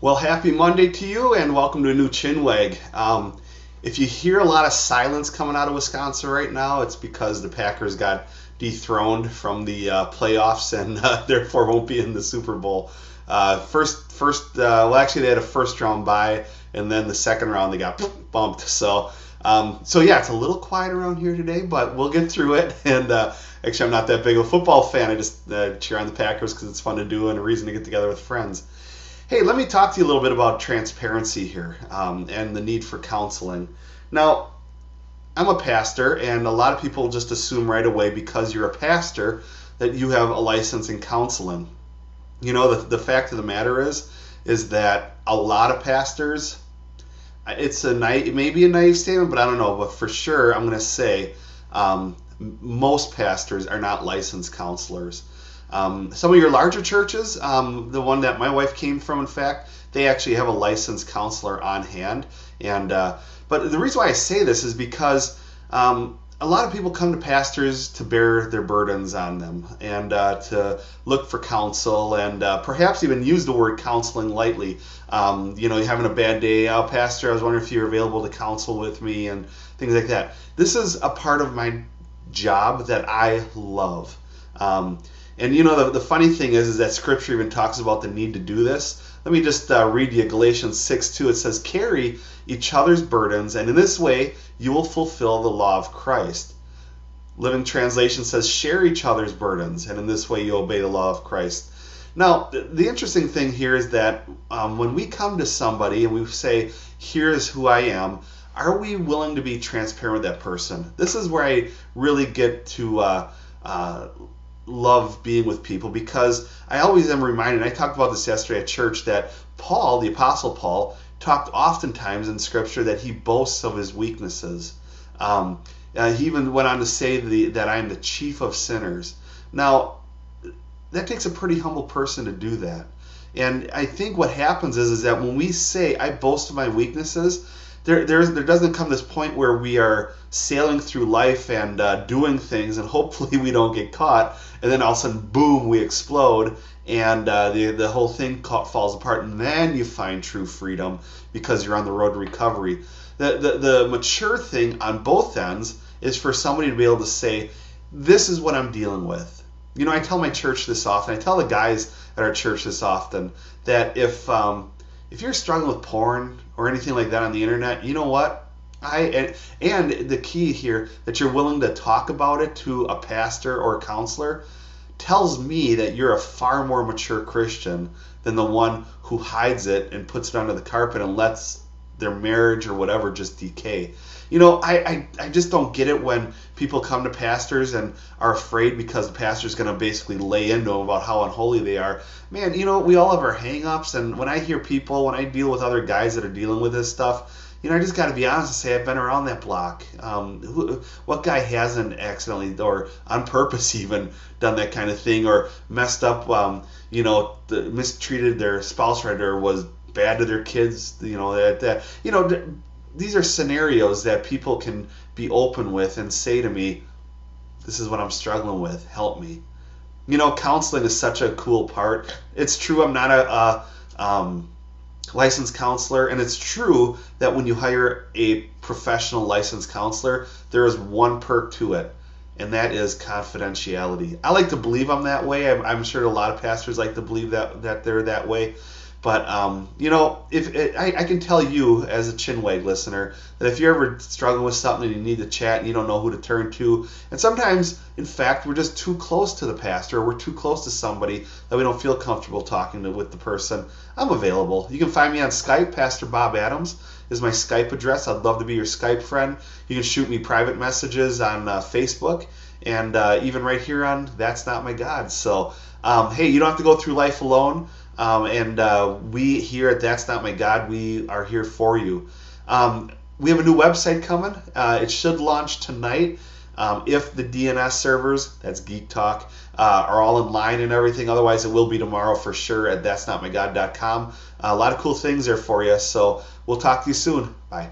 Well, happy Monday to you, and welcome to a new Chin-Wag. If you hear a lot of silence coming out of Wisconsin right now, it's because the Packers got dethroned from the playoffs and therefore won't be in the Super Bowl. Well, actually, they had a first round bye, and then the second round they got bumped. So yeah, it's a little quiet around here today, but we'll get through it. And actually, I'm not that big of a football fan. I just cheer on the Packers because it's fun to do and a reason to get together with friends. Hey, let me talk to you a little bit about transparency here and the need for counseling. Now, I'm a pastor, and a lot of people just assume right away because you're a pastor that you have a license in counseling. You know, the fact of the matter is that a lot of pastors, it may be a naive statement, but I don't know. But for sure, I'm going to say most pastors are not licensed counselors. Some of your larger churches, the one that my wife came from, in fact, they actually have a licensed counselor on hand. But the reason why I say this is because a lot of people come to pastors to bear their burdens on them and to look for counsel and perhaps even use the word counseling lightly. You're having a bad day. Oh, Pastor, I was wondering if you're available to counsel with me and things like that. This is a part of my job that I love. And the funny thing is that Scripture even talks about the need to do this. Let me just read you Galatians 6:2. It says, "Carry each other's burdens, and in this way you will fulfill the law of Christ." Living Translation says, "Share each other's burdens, and in this way you obey the law of Christ." Now, the interesting thing here is that when we come to somebody and we say, "Here's who I am," are we willing to be transparent with that person? This is where I really get to love being with people, because I always am reminded, I talked about this yesterday at church, that Paul, the Apostle Paul, talked oftentimes in Scripture that he boasts of his weaknesses. He even went on to say that I am the chief of sinners. Now, that takes a pretty humble person to do that. And I think what happens is that when we say, "I boast of my weaknesses," there doesn't come this point where we are sailing through life and doing things, and hopefully we don't get caught, and then all of a sudden, boom, we explode, and the whole thing falls apart, and then you find true freedom because you're on the road to recovery. The mature thing on both ends is for somebody to be able to say, "This is what I'm dealing with." I tell my church this often. I tell the guys at our church this often, that if you're struggling with porn or anything like that on the internet, you know what? And the key here, that you're willing to talk about it to a pastor or a counselor, tells me that you're a far more mature Christian than the one who hides it and puts it under the carpet and lets their marriage or whatever just decay. I just don't get it when people come to pastors and are afraid because the pastor's going to basically lay into them about how unholy they are. Man, we all have our hang-ups, and when I deal with other guys that are dealing with this stuff, I just got to be honest and say I've been around that block. What guy hasn't accidentally or on purpose even done that kind of thing, or messed up, mistreated their spouse, right, or was bad to their kids, these are scenarios that people can be open with and say to me, "This is what I'm struggling with, help me." Counseling is such a cool part. It's true I'm not a licensed counselor, and it's true that when you hire a professional licensed counselor, there is one perk to it, and that is confidentiality. I like to believe I'm that way. I'm sure a lot of pastors like to believe that they're that way. But I can tell you as a Chin-Wag listener that if you're ever struggling with something and you need to chat and you don't know who to turn to, and sometimes, in fact, we're just too close to the pastor, or we're too close to somebody that we don't feel comfortable talking with the person, I'm available. You can find me on Skype. Pastor Bob Adams is my Skype address. I'd love to be your Skype friend. You can shoot me private messages on Facebook, and even right here on That's Not My God. So, hey, you don't have to go through life alone. We here at That's Not My God, we are here for you. We have a new website coming. It should launch tonight. If the DNS servers, that's Geek Talk, are all in line and everything. Otherwise, it will be tomorrow for sure at that'snotmygod.com. A lot of cool things there for you. So we'll talk to you soon. Bye.